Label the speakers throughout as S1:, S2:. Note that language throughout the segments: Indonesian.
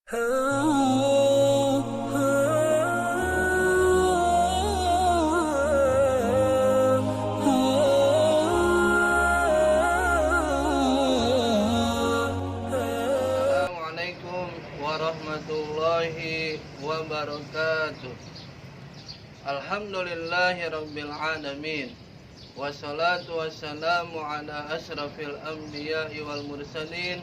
S1: Assalamualaikum warahmatullahi wabarakatuh. Alhamdulillahi rabbil alamin. Wassalatu wassalamu ala asrafil anbiya'i wal mursalin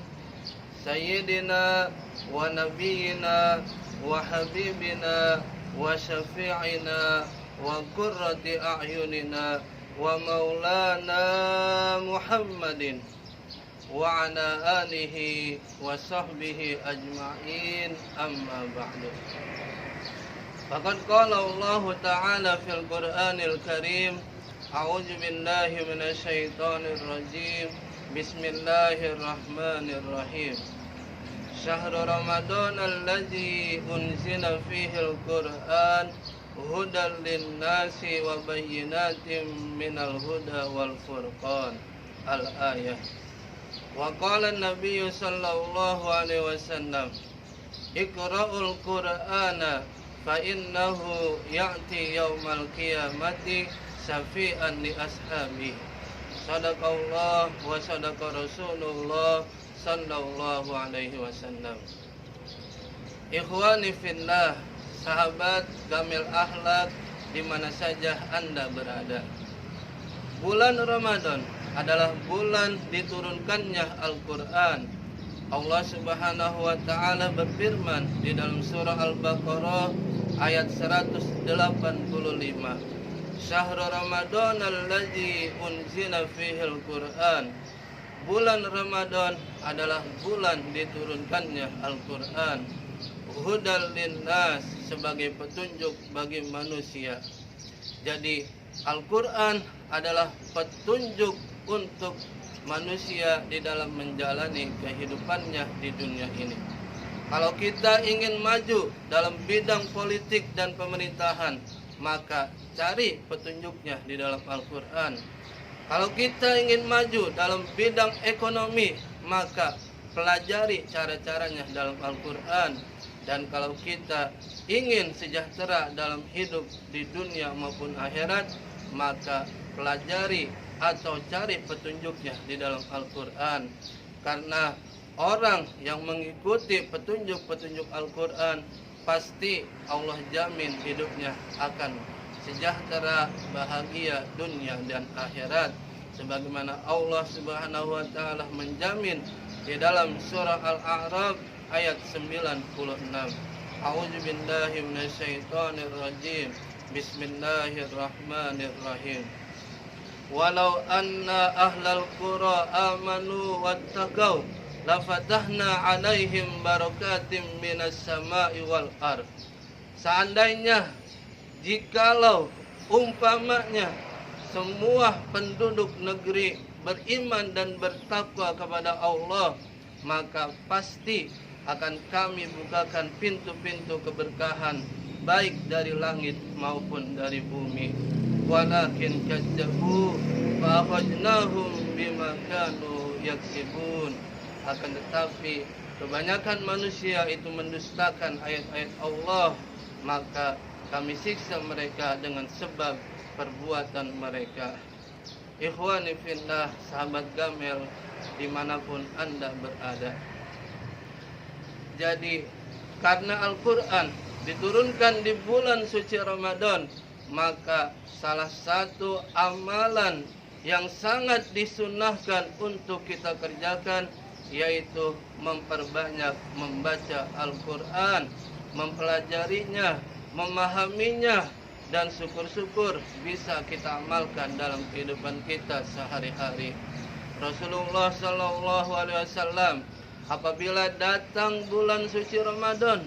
S1: Sayyidina wa nabiyyina wa habibina wa syafi'ina wa qurrati a'yunina wa maulana Muhammadin wa ala alihi wa sahbihi ajma'in, amma ba'du. Faqad qala Allah ta'ala fil Qur'anil Karim, a'udzu billahi minasy syaithanir rajim. Bismillahirrahmanirrahim. Syahrul Ramadan allazi unzila fihil Qur'an hudan lin-nasi wa bayyinatin minal huda wal furqan. Al-ayah. Wa qala an-nabiy sallallahu alaihi wasallam, iqra'ul Qur'ana fa innahu ya'ti yaumal qiyamati syafi'an li ashabi. Sadaqallah wa sadaqa Rasulullah sallallahu alaihi wasallam. Ikhwani fillah, sahabat Gamil Akhlak di mana saja Anda berada. Bulan Ramadan adalah bulan diturunkannya Al-Qur'an. Allah Subhanahu wa taala berfirman di dalam surah Al-Baqarah ayat 185. Syahrul Ramadan allazi unzila fihil Qur'an. Bulan Ramadan adalah bulan diturunkannya Al-Qur'an. Hudal linnas, sebagai petunjuk bagi manusia. Jadi Al-Qur'an adalah petunjuk untuk manusia di dalam menjalani kehidupannya di dunia ini. Kalau kita ingin maju dalam bidang politik dan pemerintahan, maka cari petunjuknya di dalam Al-Qur'an. Kalau kita ingin maju dalam bidang ekonomi, maka pelajari cara-caranya dalam Al-Qur'an. Dan kalau kita ingin sejahtera dalam hidup di dunia maupun akhirat, maka pelajari atau cari petunjuknya di dalam Al-Qur'an. Karena orang yang mengikuti petunjuk-petunjuk Al-Qur'an, pasti Allah jamin hidupnya akan sejahtera, bahagia dunia dan akhirat, sebagaimana Allah Subhanahu wa taala menjamin di dalam surah Al-A'raf ayat 96. A'udzu billahi minasy syaithanir rajim. Bismillahirrahmanirrahim. Walau anna ahlal qura amanu wattaqau lafatahna alaihim barakatim minas sama'i wal ard. Seandainya, jikalau umpamanya semua penduduk negeri beriman dan bertakwa kepada Allah, maka pasti akan kami bukakan pintu-pintu keberkahan, baik dari langit maupun dari bumi. Walakin kadzabu fa akhadnahum bima kanu yaksibun. Akan tetapi kebanyakan manusia itu mendustakan ayat-ayat Allah, maka kami siksa mereka dengan sebab perbuatan mereka. Ikhwani fillah, sahabat Gamil dimanapun Anda berada. Jadi karena Al-Qur'an diturunkan di bulan suci Ramadan, maka salah satu amalan yang sangat disunnahkan untuk kita kerjakan yaitu memperbanyak membaca Al-Qur'an, mempelajarinya, memahaminya, dan syukur-syukur bisa kita amalkan dalam kehidupan kita sehari-hari. Rasulullah sallallahu alaihi wasallam apabila datang bulan suci Ramadan,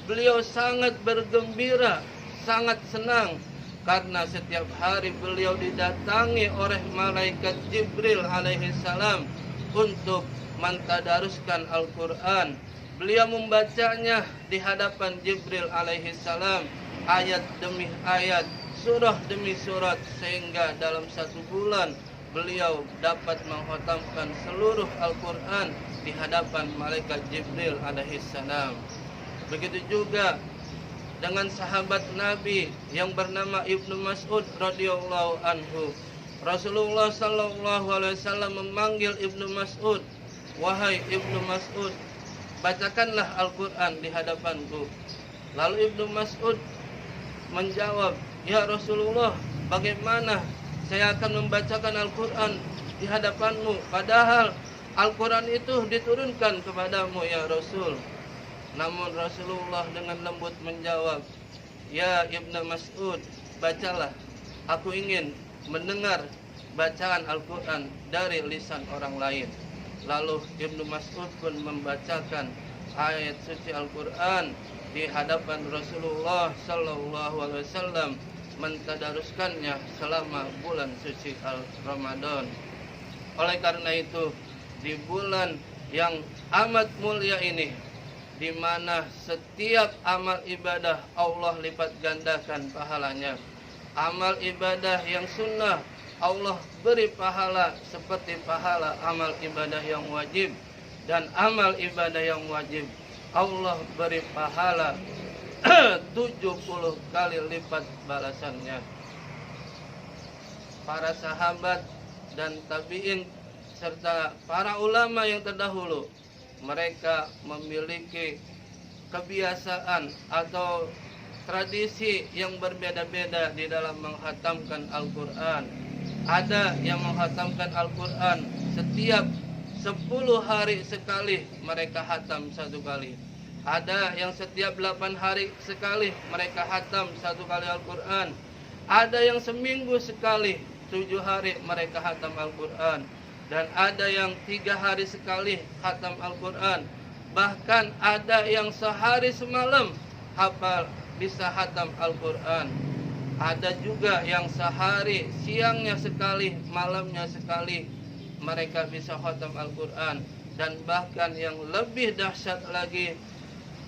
S1: beliau sangat bergembira, sangat senang, karena setiap hari beliau didatangi oleh malaikat Jibril alaihi salam untuk mentadaruskan Al-Qur'an. Beliau membacanya di hadapan Jibril alaihi salam, ayat demi ayat, surah demi surat, sehingga dalam satu bulan beliau dapat mengkhatamkan seluruh Al-Qur'an di hadapan malaikat Jibril alaihi salam. Begitu juga dengan sahabat Nabi yang bernama Ibnu Mas'ud radhiyallahu anhu. Rasulullah sallallahu alaihi wasallam memanggil Ibnu Mas'ud, "Wahai Ibnu Mas'ud, bacakanlah Al-Qur'an di hadapanku." Lalu Ibnu Mas'ud menjawab, "Ya Rasulullah, bagaimana saya akan membacakan Al-Qur'an di hadapanmu, padahal Al-Qur'an itu diturunkan kepadamu ya Rasul." Namun Rasulullah dengan lembut menjawab, "Ya Ibnu Mas'ud, bacalah. Aku ingin mendengar bacaan Al-Quran dari lisan orang lain." Lalu Ibnu Mas'ud pun membacakan ayat suci Al-Quran di hadapan Rasulullah sallallahu alaihi wasallam, mentadaruskannya selama bulan suci Ramadan. Oleh karena itu, di bulan yang amat mulia ini, di mana setiap amal ibadah Allah lipat gandakan pahalanya. Amal ibadah yang sunnah Allah beri pahala seperti pahala amal ibadah yang wajib, dan amal ibadah yang wajib Allah beri pahala 70 kali lipat balasannya. Para sahabat dan tabi'in serta para ulama yang terdahulu, mereka memiliki kebiasaan atau tradisi yang berbeda-beda di dalam menghatamkan Al-Quran. Ada yang menghatamkan Al-Quran setiap 10 hari sekali mereka hatam satu kali. Ada yang setiap 8 hari sekali mereka hatam satu kali Al-Quran. Ada yang seminggu sekali, 7 hari mereka hatam Al-Quran. Dan ada yang 3 hari sekali khatam Al-Quran. Bahkan ada yang sehari semalam hafal bisa khatam Al-Quran. Ada juga yang sehari, siangnya sekali, malamnya sekali mereka bisa khatam Al-Quran. Dan bahkan yang lebih dahsyat lagi,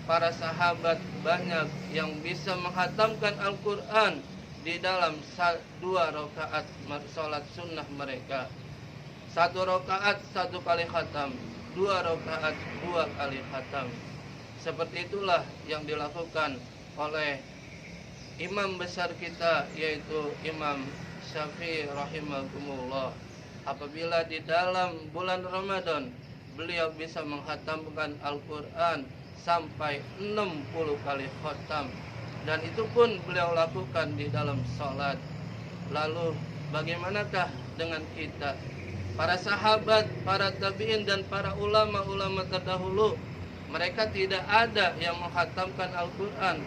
S1: para sahabat banyak yang bisa menghatamkan Al-Quran di dalam 2 rakaat sholat sunnah mereka. 1 rakaat 1 kali khatam, 2 rakaat 2 kali khatam. Seperti itulah yang dilakukan oleh imam besar kita, yaitu Imam Syafi'i rahimahumullah. Apabila di dalam bulan Ramadan beliau bisa menghatamkan Al-Quran sampai 60 kali khatam, dan itu pun beliau lakukan di dalam sholat. Lalu bagaimanakah dengan kita? Para sahabat, para tabi'in, dan para ulama-ulama terdahulu, mereka tidak ada yang menghatamkan Al-Quran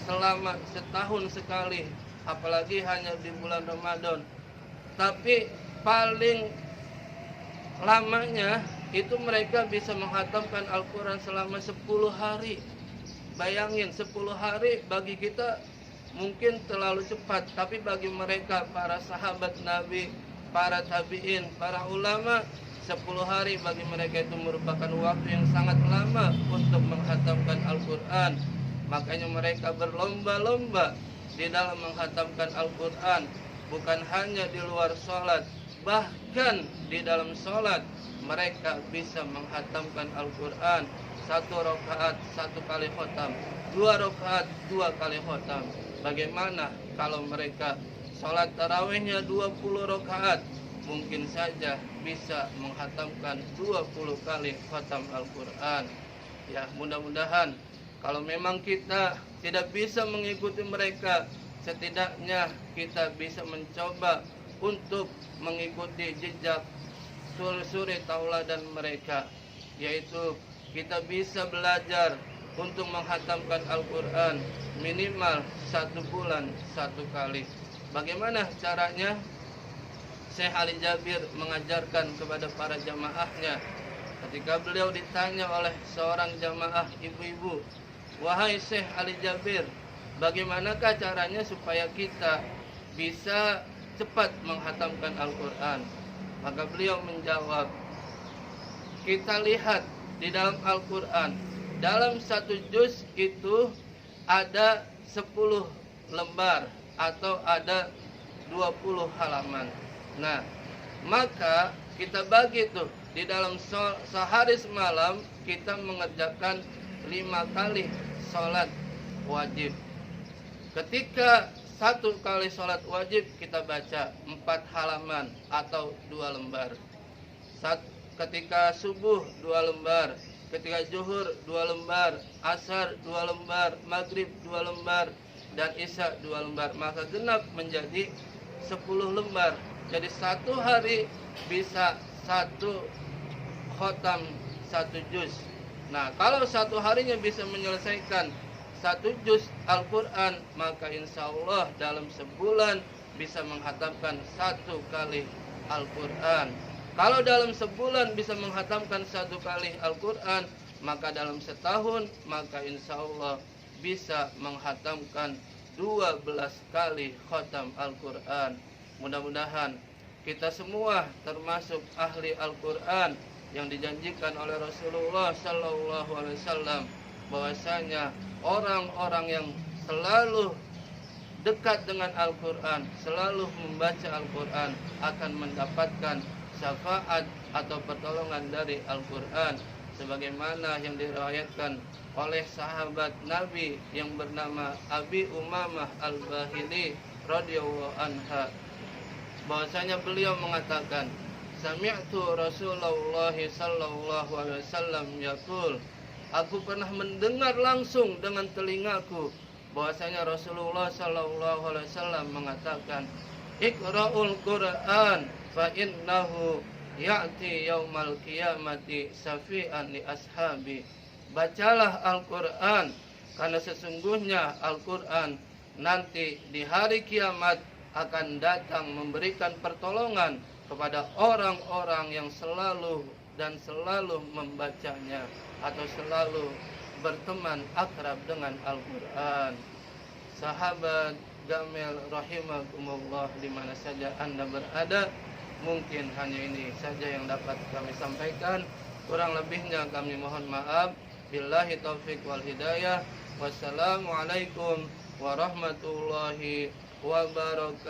S1: selama setahun sekali, apalagi hanya di bulan Ramadan. Tapi paling lamanya itu mereka bisa menghatamkan Al-Quran selama 10 hari. Bayangin, 10 hari bagi kita mungkin terlalu cepat, tapi bagi mereka, para sahabat Nabi, para tabi'in, para ulama, 10 hari bagi mereka itu merupakan waktu yang sangat lama untuk menghatamkan Al-Quran. Makanya mereka berlomba-lomba di dalam menghatamkan Al-Quran. Bukan hanya di luar sholat, bahkan di dalam sholat mereka bisa menghatamkan Al-Quran. 1 rakaat 1 kali khatam, 2 rakaat 2 kali khatam. Bagaimana kalau mereka sholat tarawihnya 20 rakaat, mungkin saja bisa menghatamkan 20 kali khatam Al-Quran. Ya, mudah-mudahan kalau memang kita tidak bisa mengikuti mereka, setidaknya kita bisa mencoba untuk mengikuti jejak suri-suri tauladan mereka, yaitu kita bisa belajar untuk menghatamkan Al-Quran minimal 1 bulan 1 kali. Bagaimana caranya? Syekh Ali Jabir mengajarkan kepada para jamaahnya ketika beliau ditanya oleh seorang jamaah ibu-ibu, "Wahai Syekh Ali Jabir, bagaimanakah caranya supaya kita bisa cepat menghatamkan Al-Quran?" Maka beliau menjawab, "Kita lihat di dalam Al-Quran, dalam 1 juz itu ada 10 lembar atau ada 20 halaman. Nah, maka kita bagi tuh di dalam sehari semalam kita mengerjakan 5 kali sholat wajib. Ketika 1 kali sholat wajib kita baca 4 halaman atau 2 lembar. Ketika subuh 2 lembar, ketika zuhur 2 lembar, asar 2 lembar, maghrib 2 lembar, dan isya 2 lembar, maka genap menjadi 10 lembar. Jadi 1 hari bisa 1 khotam 1 juz. Nah, kalau 1 harinya bisa menyelesaikan 1 juz Al-Quran, maka insya Allah dalam sebulan bisa menghatamkan 1 kali Al-Quran. Kalau dalam sebulan bisa menghatamkan 1 kali Al-Quran, maka dalam setahun, maka insya Allah bisa menghatamkan 12 kali khatam Al-Quran. Mudah-mudahan kita semua termasuk ahli Al-Quran yang dijanjikan oleh Rasulullah Sallallahu Alaihi Wasallam, bahwasanya orang-orang yang selalu dekat dengan Al-Quran, selalu membaca Al-Quran, akan mendapatkan syafaat atau pertolongan dari Al-Quran, sebagaimana yang diriwayatkan oleh sahabat Nabi yang bernama Abi Umamah Al-Bahili radhiyallahu anha, bahwasanya beliau mengatakan, sami'tu Rasulullah sallallahu alaihi wasallam yaqul, aku pernah mendengar langsung dengan telingaku bahwasanya Rasulullah sallallahu alaihi wasallam mengatakan, Iqra'ul Qur'an fa innahu ya'ti yaumal qiyamati syafi'an li ashabi. Bacalah Al-Quran, karena sesungguhnya Al-Quran nanti di hari kiamat akan datang memberikan pertolongan kepada orang-orang yang selalu membacanya atau selalu berteman akrab dengan Al-Quran. Sahabat Gamel rahimakumullah, di mana saja Anda berada, mungkin hanya ini saja yang dapat kami sampaikan. Kurang lebihnya kami mohon maaf. Billahi taufik wal hidayah. Wassalamualaikum warahmatullahi wabarakatuh.